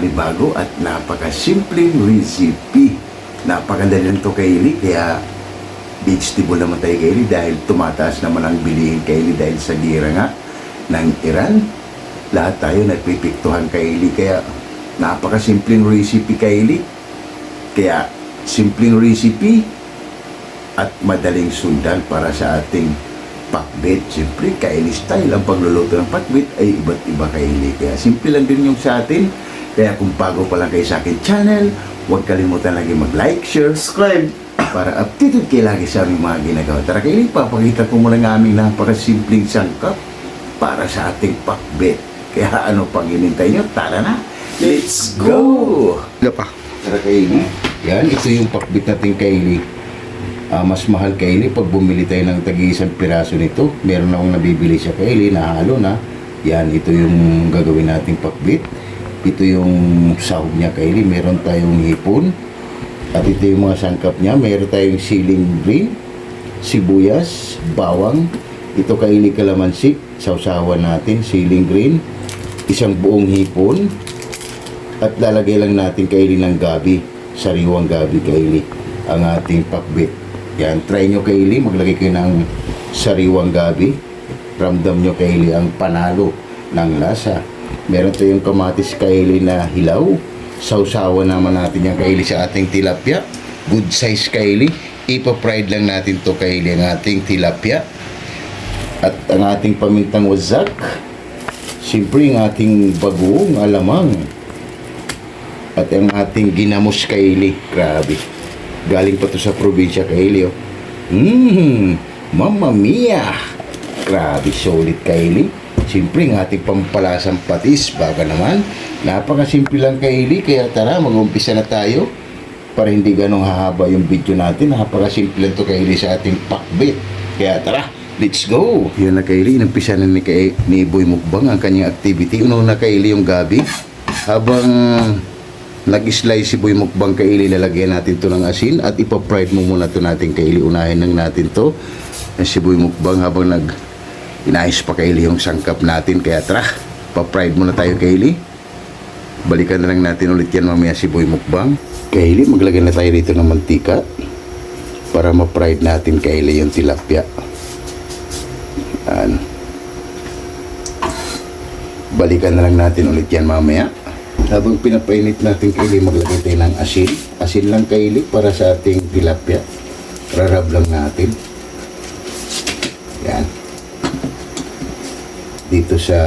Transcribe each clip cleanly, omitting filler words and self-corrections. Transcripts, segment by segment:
panibago at napakasimpleng recipe. Napakadali lang ito, Kaylee, kaya vegetable naman tayo, Kaylee, dahil tumataas naman ang bilihin, Kaylee, dahil sa gira nga ng Iran. Lahat tayo nagpipiktuhan, Kaylee, kaya napakasimpleng recipe, Kaylee. Kaya simpleng recipe at madaling sundan para sa ating pakbet. Siyempre, Kaylee style ang pagluluto ng pakbet ay iba't iba, Kaylee. Kaya simple lang din yung sa atin. Kaya kung bago pa lang kayo sa akin channel, huwag kalimutan lagi mag-like, share, subscribe para updated kayo lagi sa aming mga ginagawa. Tara, Kaylee, papakita ko muna ng aming napakasimpleng sangkap para sa ating pakbet. Kaya ano pang hinintay nyo? Tara na! Let's go! Tara, Kaylee. Yan, ito yung pakbet natin, Kaylee. Mas mahal, Kaylee, pag bumili tayo ng tag-iisang piraso nito. Meron akong nabibili siya, Kaylee, nahalo na. Yan, ito yung gagawin nating pakbet. Ito yung sahog niya, Kaylee. Meron tayong hipon. At ito yung mga sangkap niya. Meron tayong siling green, sibuyas, bawang. Ito, Kaylee, kalamansi. Sausawan natin, siling green. Isang buong hipon. At lalagay lang natin, Kaylee, ng gabi. Sariwang gabi, Kaylee, ang ating pakbet. Yan, try nyo, Kaylee, maglagay kayo ng sariwang gabi. Ramdam nyo, Kaylee, ang panalo ng lasa. Meron tayong kamatis, Kaylee, na hilaw. Sausawan naman natin yan, Kaylee, sa ating tilapia. Good size, Kaylee. Ipa-fried lang natin to, Kaylee, ang ating tilapia. At ang ating pamintang wazak. Siyempre, ang ating bagoong alamang. At ang ating ginamos, Kaylee. Grabe. Galing pa to sa probinsya, Kaylee. Oh. Mamma mia! Grabe, solid, Kaylee. Siyempre, ang ating pampalasang patis. Baga naman. Napakasimple lang, Kaylee. Kaya tara, mag-umpisa na tayo. Para hindi ganong hahaba yung video natin. Napakasimple lang to, Kaylee, sa ating pakbet. Kaya tara, let's go! Yun na, Kaylee. Inampisa na ni Boy Mukbang ang kanyang activity. Una, Kaylee, yung gabi. Habang nag-slice si Boy Mukbang, Kaylee, lalagyan natin to ng asin at ipa-fried mo muna to natin, Kaylee. Unahin lang natin to si Boy Mukbang habang inayos pa, Kaylee, yung sangkap natin. Kaya tara, pa-fried muna tayo, Kaylee. Balikan na lang natin ulit yan mamaya si Boy Mukbang. Kaylee, maglagay na tayo dito ng mantika para ma-fried natin, Kaylee, yung tilapia. Yan. Balikan na lang natin ulit yan mamaya. Habang pinapainit natin, Kaylee, maglagay tayo ng asin. Asin lang, Kaylee, para sa ating tilapia. Rarab lang natin. Yan. Dito sa...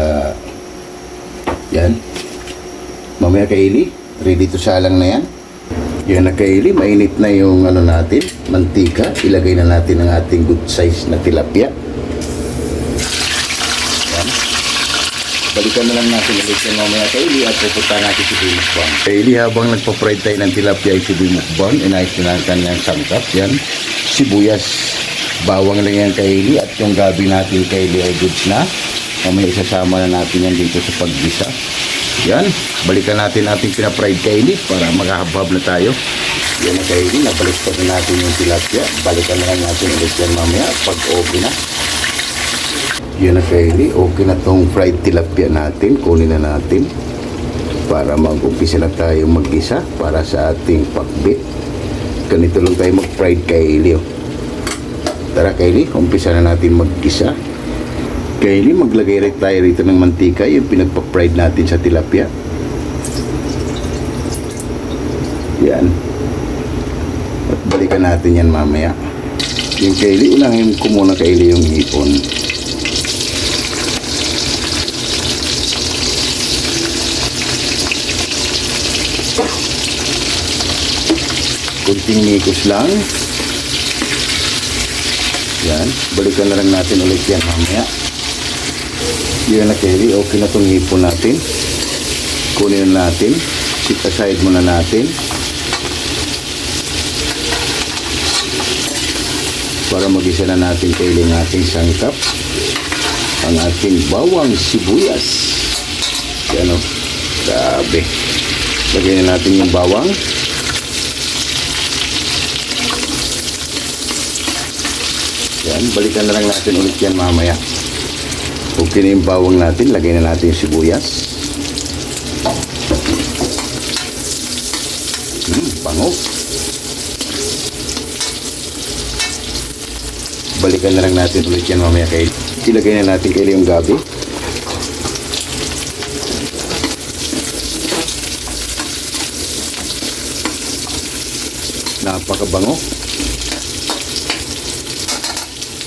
Yan. Mamaya, Kaylee, ready to salang na yan. Yan na, Kaylee, mainit na yung ano natin, mantika. Ilagay na natin ang ating good size na tilapia. Balikan na lang natin ulit yung mamaya, Kaylee, at pupunta natin si Boy Mukbang. Kaylee, habang nagpa-fried tayo ng tilapia ay si Boy Mukbang, inayos na ang kanyang sangkap. Yan, sibuyas, bawang lang yan, Kaylee, at yung gabi natin, Kaylee, ay goods na. Mamaya isasama na natin yan dito sa paggisa. Yan, balikan natin ating pina-fried, Kaylee, para maghahabhab na tayo. Yan na, Kaylee, nabaliktad na natin yung tilapia. Balikan na lang natin ulit yan mamaya pag okay na. Yan na, Kaylee, okay na tong fried tilapia natin. Kunin na natin para mag-umpisa na tayo mag-isa para sa ating pakbet. Ganito lang tayo mag-fried, Kaylee. Tara, Kaylee, umpisa na natin mag-isa. Kaylee, maglagay rin tayo rito ng mantika, yung pinagpa-fried natin sa tilapia. Yan. At balikan natin yan mamaya. Yung, Kaylee, unahin ko muna, Kaylee, yung hipon. Kunting mikos lang. Yan. Balikan na lang natin ulit yan mamaya. Yan na, Kaylee. Okay na itong hipon natin. Kunin na natin. Sit aside muna natin. Para magisa na natin, Kaylee, ng ating sangkap. Ang ating bawang sibuyas. Yan o. Grabe. Lagyan na natin yung bawang. Yan, balikan na lang natin ulit yan mamaya. Okay na yung bawang natin, lagay na natin yung sibuyas. Bango. Balikan na lang natin ulit yan mamaya kay. Ilagay na natin kayo yung gabi. Napakabango.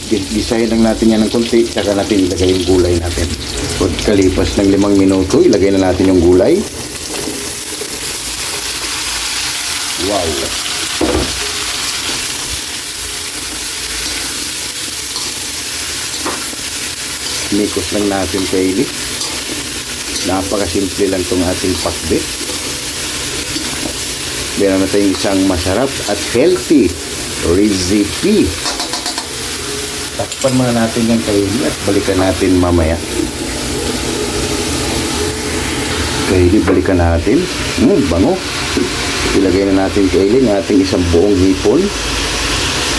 Gisahin lang natin yan ng konti, saka natin ilagay yung gulay natin. Pagkalipas ng 5 minuto, ilagay na natin yung gulay. Wow! Nikos lang natin kaili. Napakasimple lang itong ating pakbit. Meron na tayong isang masarap at healthy recipe. Takpan muna natin yung kaili at balikan natin mamaya. Kaili, balikan natin. Bango. Ilagay na natin kaili ng ating isang buong hipon.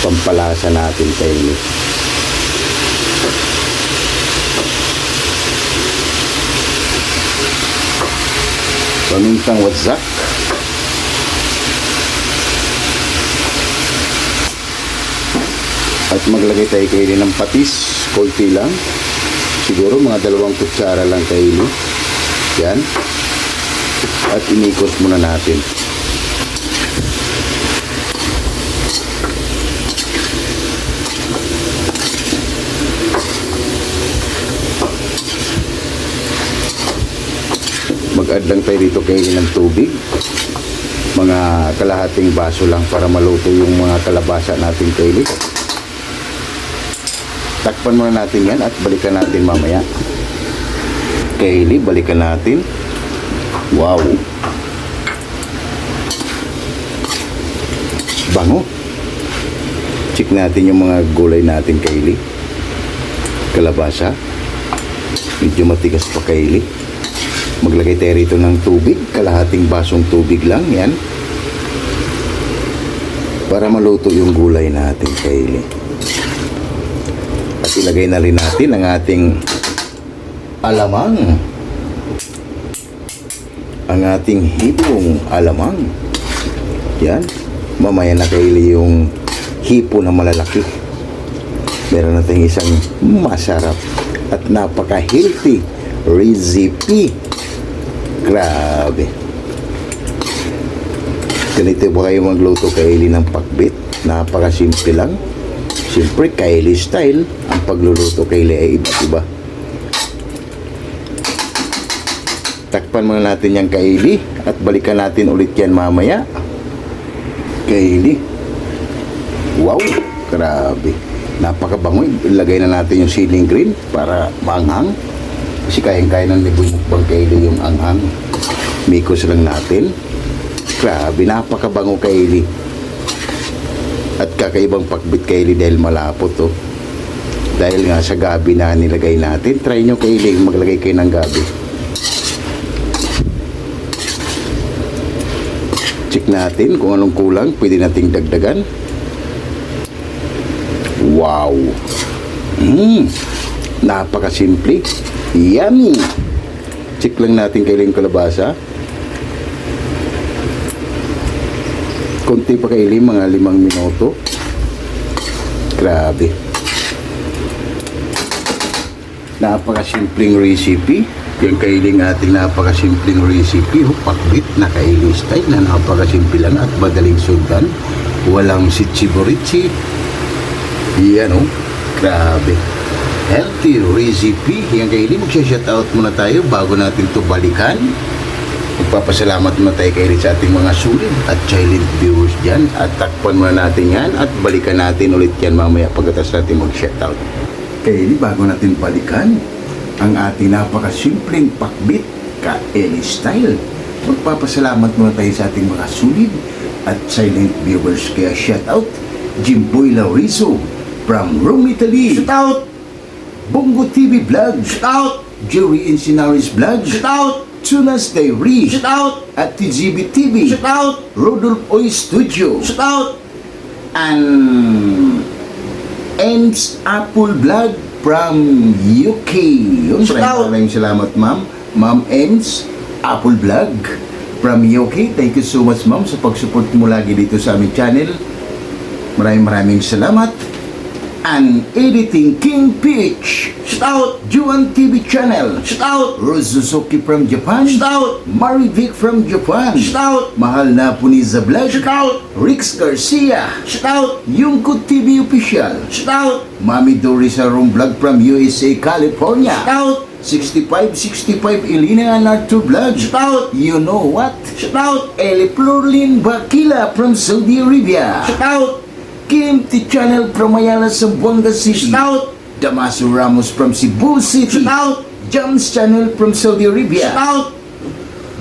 Pampalasa natin kaili. Pamintang wadzak. At maglagay tayo kaili ng patis, konti lang. Siguro mga 2 kutsara lang kaili. Yan. At inikos muna natin. Mag-add lang tayo dito kaili ng tubig. Mga kalahating baso lang para maluto yung mga kalabasa natin kaili. Takpan muna natin yan at balikan natin mamaya. Kaili, balikan natin. Wow! Bango! Check natin yung mga gulay natin kaili. Kalabasa. Medyo matigas pa kaili. Maglagay tayo rito ng tubig. Kalahating basong tubig lang. Yan. Para maluto yung gulay natin kaili. At ilagay na rin natin ang ating alamang. Ang ating hipong alamang. Yan. Mamaya na kaili yung hipo na malalaki. Meron natin isang masarap at napaka-healthy recipe. Grabe. Ganito po kayo magluto kaili ng pakbit. Napaka-simple lang. Siyempre, kaili style. Ang pagluluto kaili ay iba't iba. Takpan muna natin yung kaili at balikan natin ulit yan mamaya. Kaili. Wow! Grabe. Napakabango. Ilagay na natin yung ceiling green para maanghang. Kasi kayang-kaya ng libong kaili yung anghang. Mikos lang natin. Grabe. Napakabango kaili. At kakaibang pakbit kaili dahil malapot oh. Dahil nga sa gabi na nilagay natin. Try nyo kaili, maglagay kayo ng gabi. Check natin kung anong kulang, pwede nating dagdagan. Wow! Napakasimple. Yummy! Check lang natin kaili yung kalabasa. Konti pa kaili, mga 5 minuto. Grabe. Napakasimpleng recipe. Yung kailing ating napakasimpleng recipe. Pakbit na kaili style na napakasimple lang at madaling sundan. Walang sitsi-borichi. Yan o. Grabe. Healthy recipe. Yung kailing, magsha-shoutout muna tayo bago natin ito balikan. Magpapasalamat muna tayo kayo sa ating mga sulit at silent viewers dyan. At takpan muna natin yan at balikan natin ulit yan mamaya pagkatapos natin mag-shoutout. Kaili, bago natin balikan ang ating napakasimpleng pakbit ka-Eli style. Magpapasalamat muna tayo sa ating mga sulit at silent viewers. Kaya shoutout Jimboy Laurizo from Rome, Italy. Shoutout Bongo TV Vlog. Shoutout Jerry Encinares Vlog. Shoutout Tunas Diary. Shoutout at TGB TV. Shoutout Rodolph Oy Studio. Shoutout and Ems Apple Vlog from UK. Yun, maraming salamat ma'am. Ma'am Ems Apple Vlog. from UK. Thank you so much, ma'am, sa pag-support mo lagi dito sa aming channel. Maraming salamat. And Editing King Peach. Shout out Juan TV channel. Shout out Rosuzuki from Japan. Shout out Marivic from Japan. Shout out Mahal na Puniza Vlog. Shout out Rix Garcia. Shout out Yungko TV Official. Shout out Mami Doris Arum Vlog from USA, California. Shout out 6565 Elena Anarto Vlog. Shout out You Know What. Shout out Eli Plurlin Bakila from Saudi Arabia. Shout out Kim T Channel from Ayala, Zamboanga City. Shout out Damaso Ramos from Cebu City. Shout out Jams Channel from Saudi Arabia. Shout out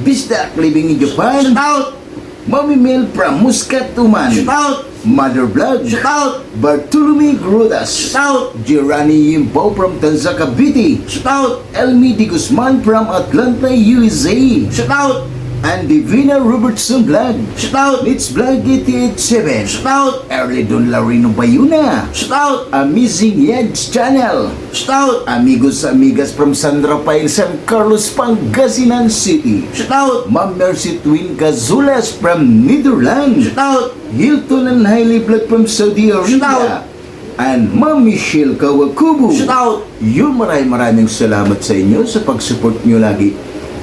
Bisdak living in Japan. Shout out Mami Mel from Muscat, Oman. Shout out Mother Vlog. Shout out Bartolome Grudas. Shout out Jirani Yimpo from Tanza Cavite. Shout out Elmi Di Guzman from Atlanta, USA. Shout out and Divina Robertson Vlog. Shout out It's Vlog 887. Shout out Early Don Larino Bayuna. Shout out Amazing Yeds Channel. Shout out Amigos Amigas from San Rafael, San Carlos, Pangasinan City. Shout out Ma'am Mercy Twin Cazulas from Netherlands. Shout out Hilton and Hailey Vlog from Saudi Arabia. Shout out and Ma'am Michelle Kawakubo. Shout out Yun, maraming salamat sa inyo sa pag-support nyo lagi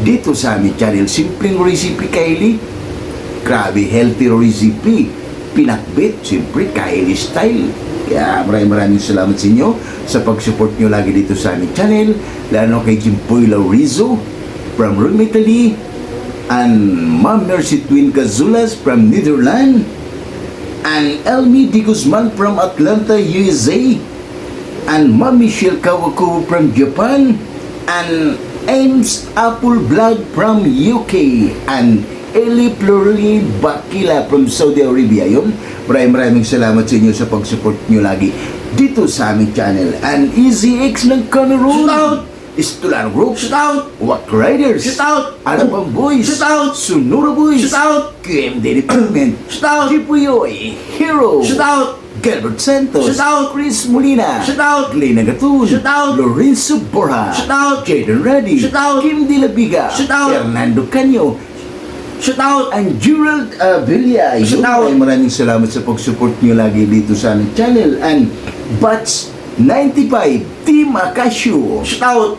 dito sa aming channel. Simpleng recipe Kylie. Grabe, healthy recipe. Pinakbit, siyempre Kylie style. Kaya maraming salamat sa inyo sa pag-support nyo lagi dito sa aming channel. Lalo kay Jimpoy Laurizo from Rome, Italy. And Ma'am Mercy Twin Cazulas from Netherlands. And Elmi Di Guzman from Atlanta, USA. And Ma'am Michelle Kawakubo from Japan. And Ames Apple Vlog from UK. And Eli Plurli Bakila from Saudi Arabia. Yun, maraming salamat sa inyo sa pag-support nyo lagi dito sa aming channel. And Easy X ng Cameroon. Shout out Istulan Group. Shout out Wack Riders. Shout out Arabang Boys. Shout out Sonora Boys. Shout out QMD Department. Shout out Chipuyoy Hero. Shout out Gilbert Santos. Shout out Chris Molina. Shout out Glena Gatun. Shout out Lorenzo Borja. Shout out Jaden Reddy. Shout out Kim De La Viga. Shout out Fernando Canyo. Shout out and Gerald Villa. Shout out maraming salamat sa pag-support nyo lagi dito sa aming channel. And Batch 95 Team Akashu. Shout out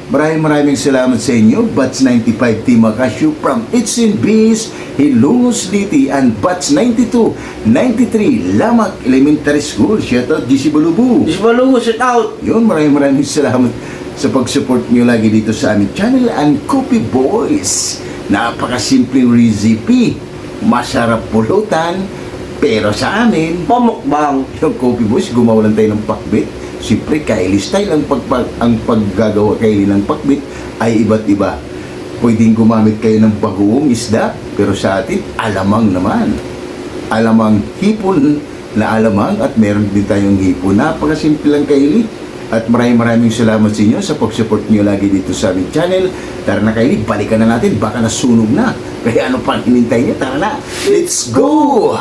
maraming salamat sa inyo, Batch 95 Team Akashu from Itzenbis, Hilongos City. And Batch 92 93 Lamak Elementary School. Shout out GC Balubu. GC Balubu, shout out. Yun, maraming salamat sa pag-support nyo lagi dito sa aming channel. And Coffee Boys, napakasimpleng recipe, masarap pulutan, pero sa amin pamukbang. Yung Coffee Boys, gumawa lang tayo ng pakbit. Siyempre Kylie style ang paggagawa kayo ng pakbit ay iba't iba. Pwedeng gumamit kayo ng bagoong isda, pero sa atin alamang naman, alamang hipon na alamang, at meron din tayong hipon. Napakasimple lang Kylie. At maraming salamat sa inyo sa pag-support nyo lagi dito sa aming channel. Tara na Kylie, balikan na natin, baka nasunog na. Kaya ano pang hinintay niya? Tara na, let's go!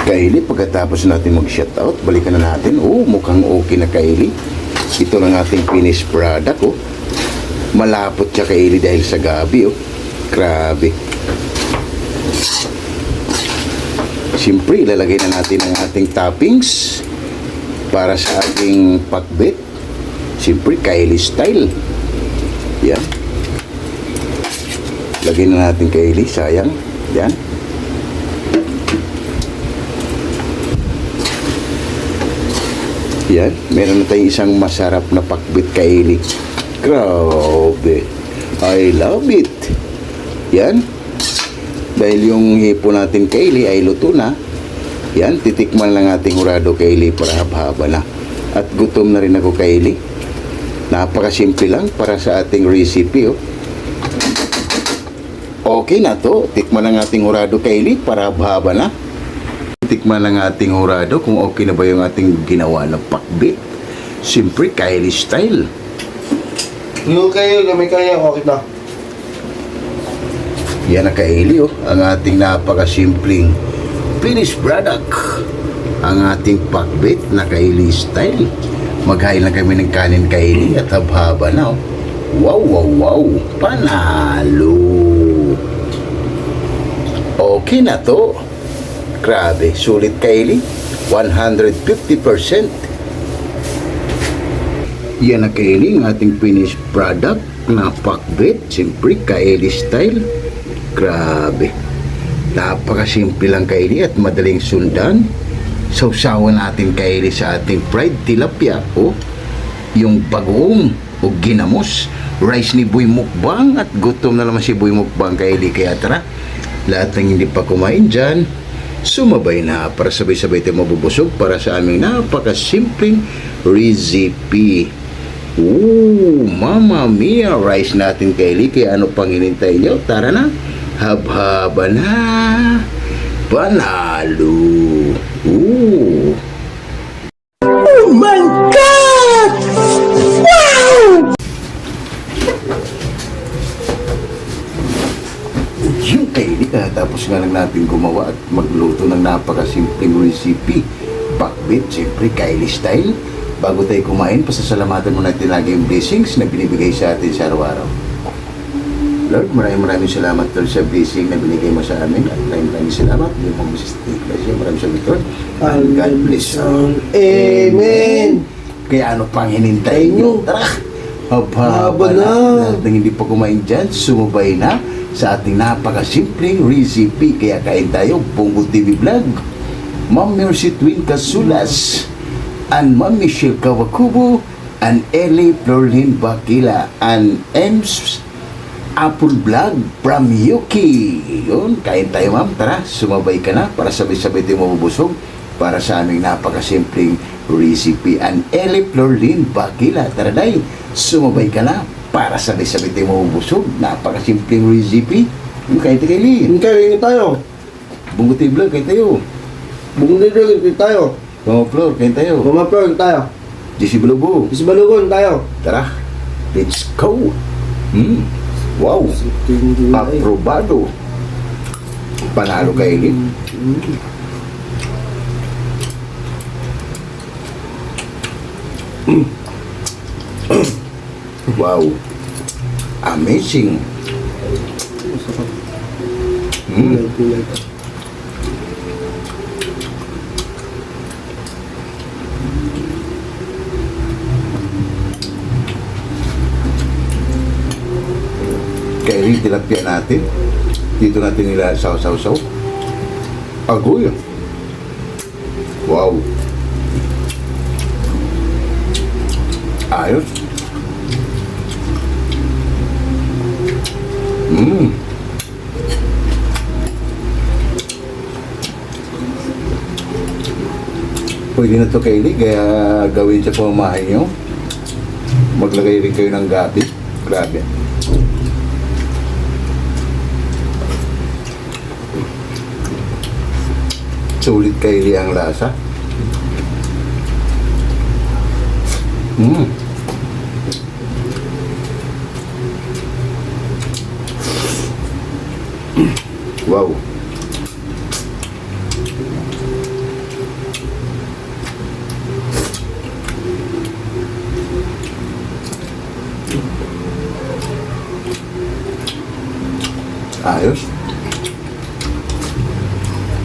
Kylie, pagkatapos natin mag-shoutout, balikan na natin. Oh, mukhang okay na Kylie. Ito lang ating finished product. Oh, malapot siya Kylie dahil sa gabi. Oh, grabe. Siyempre, ilalagay na natin ang ating toppings para sa ating pakbit. Siyempre, Kylie style. Yan. Lagay na natin Kylie, sayang. Yan. Yan, meron na tayong isang masarap na pakbit Kylie. Grabe, I love it. Yan, dahil yung hipo natin Kylie ay luto na. Yan, titikman lang ating hurado Kylie para haba-haba na. At gutom na rin ako Kylie. Napakasimple lang para sa ating recipe. Oh, okay na to, tikman lang ating hurado Kylie para haba-haba na. Tikman lang ating hurado kung okay na ba yung ating ginawa na pakbit. Siyempre Kylie style. Yung kayo, gamay kaya, okay na. Yan na Kylie, oh, ang ating napakasimpleng finished product. Ang ating pakbit na Kylie style. Maghain lang kami ng kanin Kylie at haba na. Oh. Wow, wow, wow, panalo. Okay na to. Grabe, sulit Kylie. 150%. Yan na Kylie, ang ating finished product na pakbet. Siyempre, Kylie style. Grabe. Napakasimple lang Kylie at madaling sundan. Sausawan natin Kylie sa ating fried tilapia o yung bagoong o ginamos. Rice ni Boy Mukbang at gutom na naman si Boy Mukbang Kylie. Kaya tara, lahat ng hindi pa kumain dyan, sumabay na para sabay-sabay tayo mabubusog para sa aming napakasimpleng recipe. Ooh, Mama Mia, rice natin Kylie. Kaya ano pang hinintay nyo? Tara na, habhaba na, panalo. Ooh. Oh my God! Wow! Yung Kylie, tapos nga lang natin gumawa at magluto ng napakasimpleng recipe. Bakbit, siyempre Kylie style. Bago tayo kumain, pasasalamatan mo natin lagi yung blessings na binibigay sa atin sa araw-araw. Lord, maraming salamat Lord sa blessing na binigay mo sa amin. At maraming salamat. Yung mga maraming salamat Lord. And God bless you. Amen. Kaya ano pang hinintay nyo? Tara! Haba na. Lahat ng hindi pa kumain dyan, sumubay na sa ating napakasimpleng recipe. Kaya kain tayo, Bongo TV Vlog. Ma'am Mercy Twin Casulas, and Ma'am Michelle Kawakubo, and Ellie Florlin Bakila, and Ems Apple Vlog from Yuki. Yun, kain tayo ma'am. Tara, sumabay ka na para sabay-sabay tayo mabubusog para sa aming napakasimpleng recipe. And Ellie Florlin Bakila, tara day, sumabay ka na para sabay-sabay tayo mabubusog. Napakasimpleng recipe. Yung kain tayo Kylie. Kain tayo. Bungo tayo vlog, kain tayo. Bukong kain tayo. Mama Flor, kain tayo. Mama Flor, tayo. Jesse Balobo. Isbalugon tayo. Tara, let's go. Wow, aprobado. Panalo Kylie. Wow, amazing. Kylie, tilapia natin. Dito natin nila saw-saw-saw. Agoy. Wow. Ayos. Pwede na to Kylie, kaya gawin sa pamamahay nyo. Maglagay rin kayo ng gabi. Grabe. Sulit Kylie ang lasa. Wow. Ayos.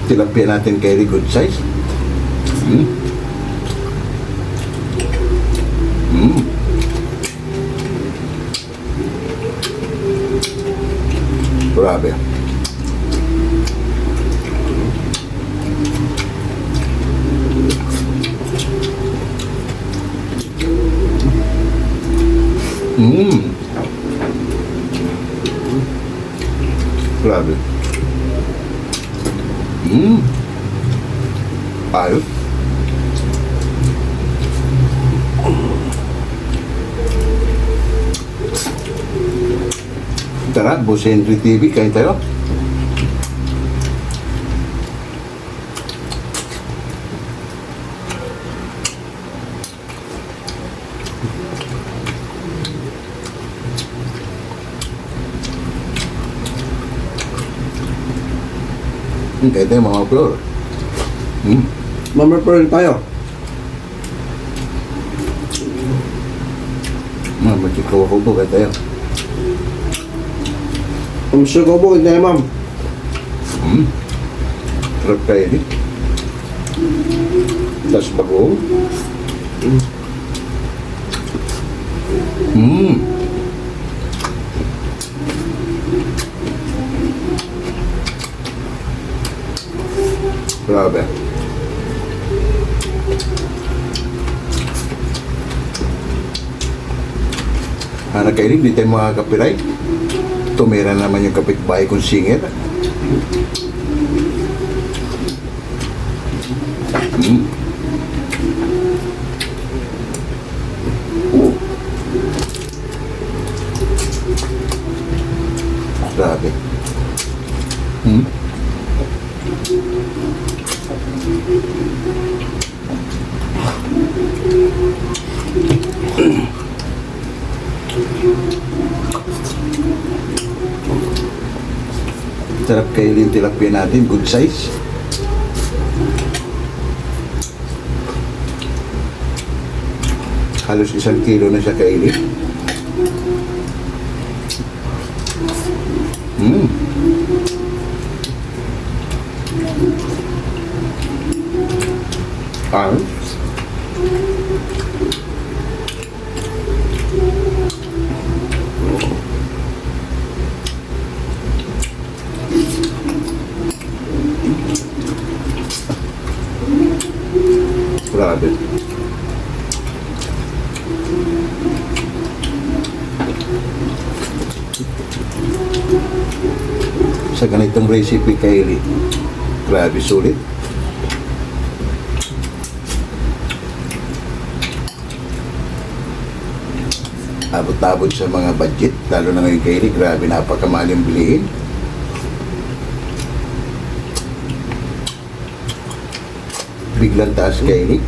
Tilapia natin Kylie, good size. Grabe. Grabe. Ayos. Tara, Boss Henry TV, kain tayo. Kain tayo mga Flor. Mama Flor tayo. Mama, chikaw ako po, kain tayo. Ma'am Sugar po, kain tayo ma'am. Sarap kainin. Tapos bago. Grabe. Kainin, di tayo makaka-copyright. Tumira naman yung kapitbahay kong singer. Grabe. Sarap kainin tilapia natin, good size. Halos 1 kilo na siya kainin. Grabe. Sa ganitong recipe Kylie, grabe sulit. Abot-abot sa mga budget, lalo na ngayon Kylie, grabe napakamahal yung bilihin. Biglang taas Kylie.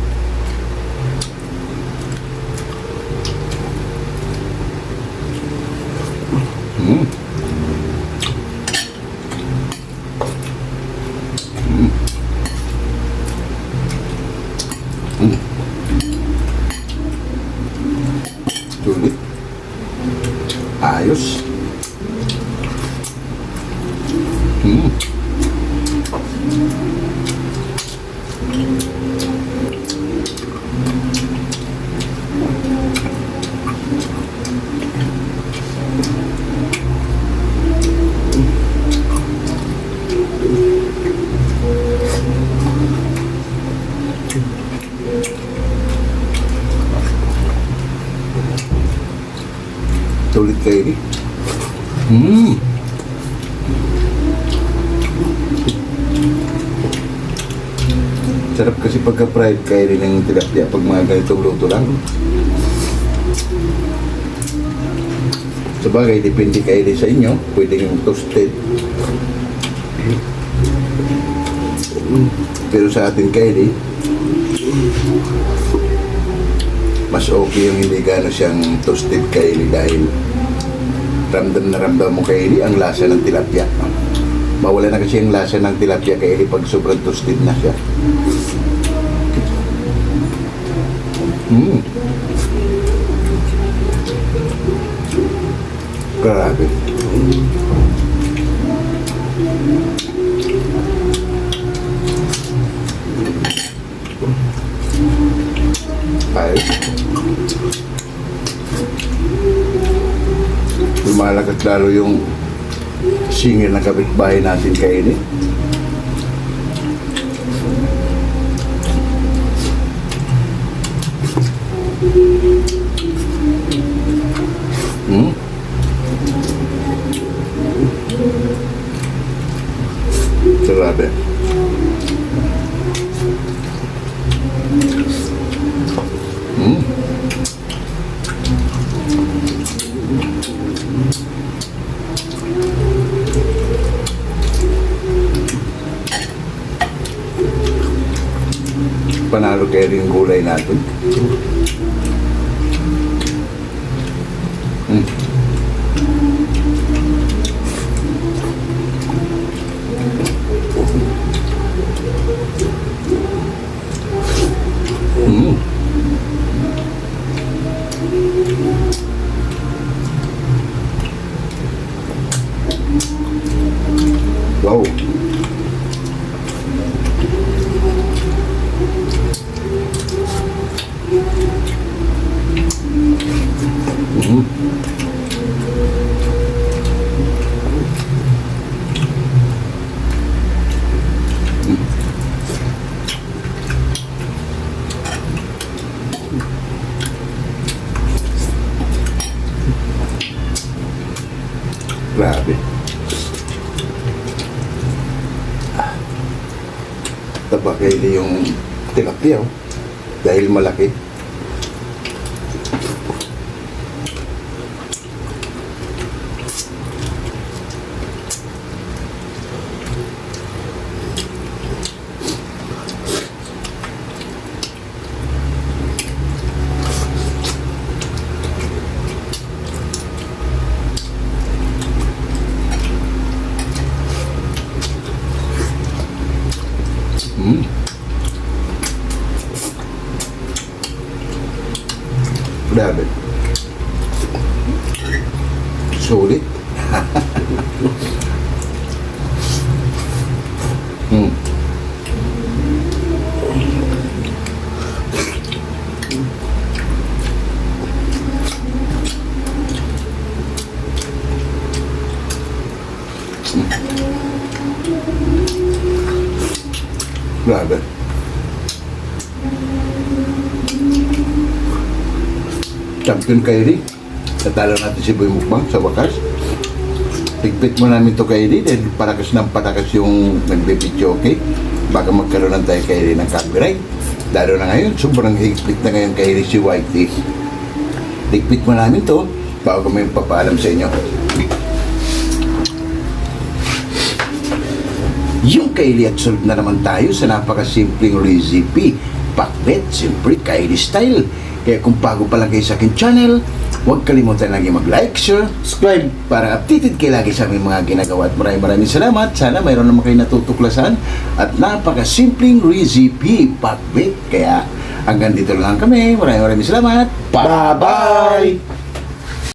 Sulit. Ayos. Sulit kayo rin. Sarap kasi pagka-fried kayo rin ng tilapia pag mga ganitong luto lang. Sabagay, depende kayo rin sa inyo. Pwede yung toasted. Pero sa atin kayo rin, mas okay yung hindi gano'n siyang toasted kaili dahil ramdam na ramdam mo kaili ang lasa ng tilapia. Mawala na kasi yung lasa ng tilapia kaili pag sobrang toasted na siya. Grabe. Ayos. Lumalagat lalo yung singil ng kapitbahay natin kainin. Grabe. Panalo kayo rin yung gulay natin. Wow. Kaili yung tilapia, oh. Dahil malaki. Mm. Grabe. Sulit. Mm. Grabe. Champion Kyrie. Natalo natin si Boy Mukbang sa wakas. Tigpit mo namin to Kyrie dahil parakas ng patakas yung nagbibidyo, okay? Baka magkaroon ng tayo Kyrie ng copyright. Lalo na ngayon, sobrang higpit na ngayon Kyrie si Whitey. Tigpit mo namin to bago kami papaalam sa inyo. Yung Kylie at solve na naman tayo sa napakasimpleng recipe. Pakbet, siyempre Kylie style. Kaya kung bago pa lang kayo sa akin channel, huwag kalimutan lagi mag-like, share, Subscribe. para updated kayo lagi sa aming mga ginagawa. At maraming salamat. Sana mayroon naman kayo natutuklasan at napakasimpleng recipe, pakbet. Kaya hanggang dito lang kami. Maraming salamat. Bye-bye!